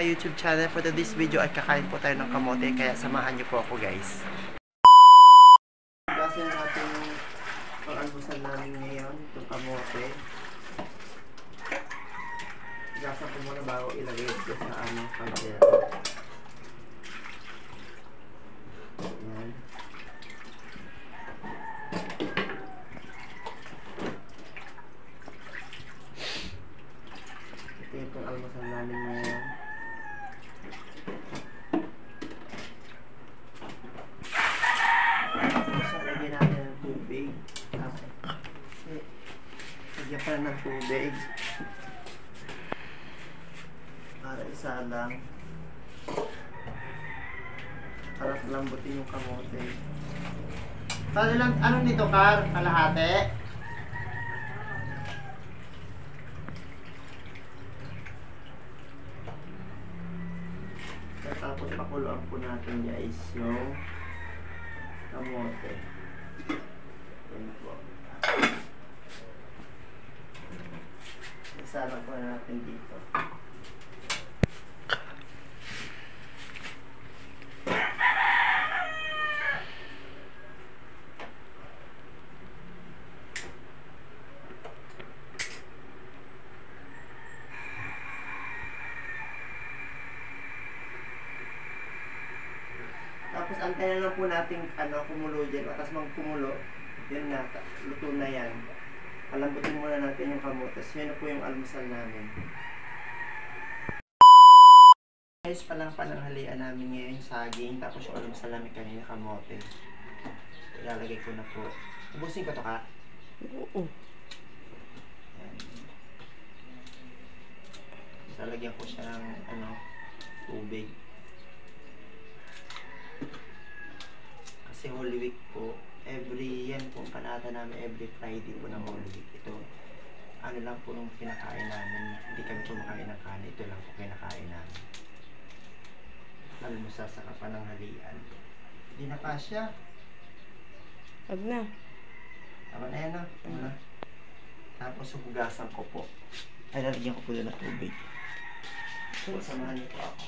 YouTube channel. For this video ay kakain po tayo ng kamote, kaya samahan niyo po ako guys. Gasin natin ang almusal namin ngayon, itong kamote. Gasan ko muna bago ilagay ito sa kaldero. Ayan. Ito yung almusal namin ngayon. Lagyan natin ng tubig. Lagyan pa ng tubig. Para isa lang. Para lambutin yung kamote. Paano lang, anong nito, Kar? Kalahati? Tapos pakuluan po natin guys yung kamote. Yan po. Isama po natin dito. Tapos antayin lang po natin kumulo dyan. Tapos magkumulo, yun na, luto na yan. Palambutin muna natin yung kamotes. Yun na po yung almusal namin. Guys, palang pananghalian namin ngayon saging. Tapos yung almusal namin kanina kamote. Ilalagay ko na po. Ubusin ko to, Ka? Oo. Lalagyan ko siya ng tubig. Kasi Holy Week po, yan po ang panata namin every Friday po ng Holy Week. Ito, ano lang po yung pinakain namin. Hindi kami kumakain ng kanin, ito lang po pinakain namin. Almusal sa kapananghalian. Hindi na pa siya. Wag na. Tama na yan, no? Tama na. Tapos hugasan ko po. Ay, lalagyan ko po doon ng tubig. So, samahan niyo po ako.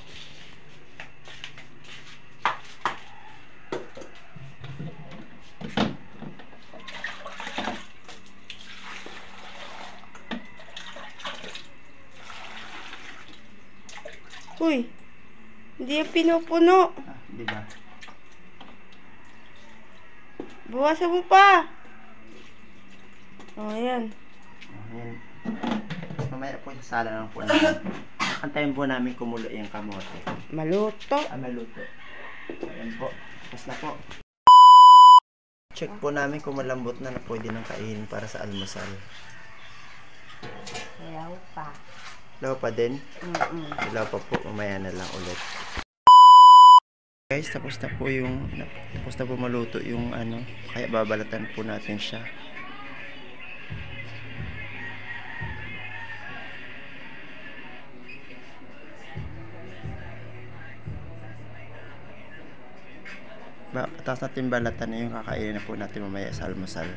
Uy, hindi yung pinupuno. Di ba? Buwasan mo pa. Oh, ayan. Ayan. Mamaya po sala lang po namin. Antayin po namin kumulo yung kamote. Maluto. Maluto. Ayan po. Tapos na po. Check po namin kung malambot na pwede nang kainin para sa almusal. Ayaw pa. Ilaw pa din? Ilaw pa po. Mamaya na lang ulit. Guys, tapos na po maluto yung kaya babalatan po natin siya. Tapos natin balatan na yung kakainin na po natin mamaya sa almusal.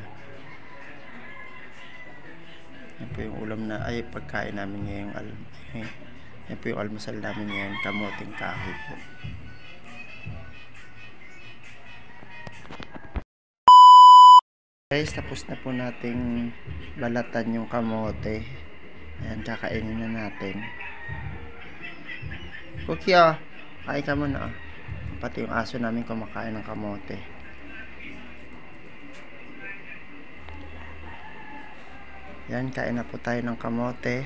Yan po yung ulam na, pagkain namin ngayong yan po yung almusal namin ngayon, kamoting kahoy po. Guys, tapos na po nating balatan yung kamote. Ayan, kakainin na natin. Cookie, kain ka muna. Pati yung aso namin kumakain ng kamote. Yan, kain na po tayo ng kamote.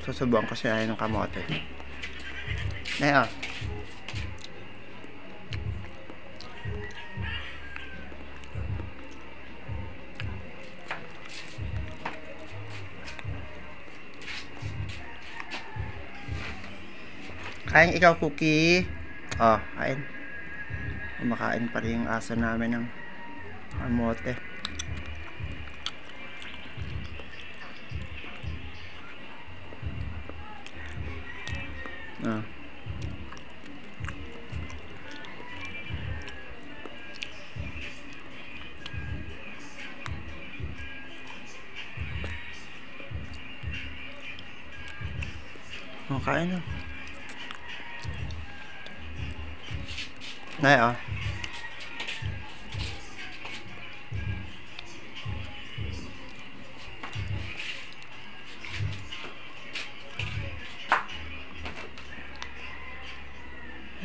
Susubuan ko siya ng kamote. Ayan. Kain ikaw, Cookie. Kain. Kumakain pa rin yung aso namin ng kamote. Kain na. Nay, oh.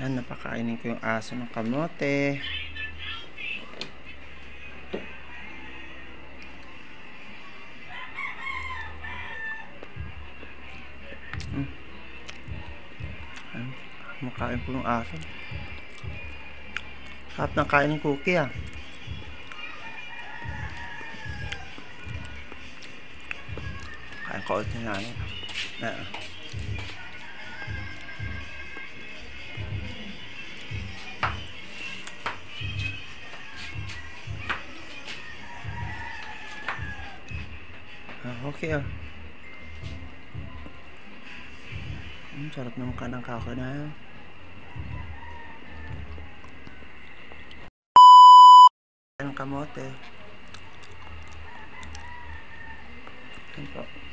Yan, napakainin ko yung aso ng kamote. Makain ko yung aso. Sarap ng kain ng cookie, ah. Kain ko ulit na ano. Okay, ah. Sarap naman ka ng kako na. Ang kamote. Yan po.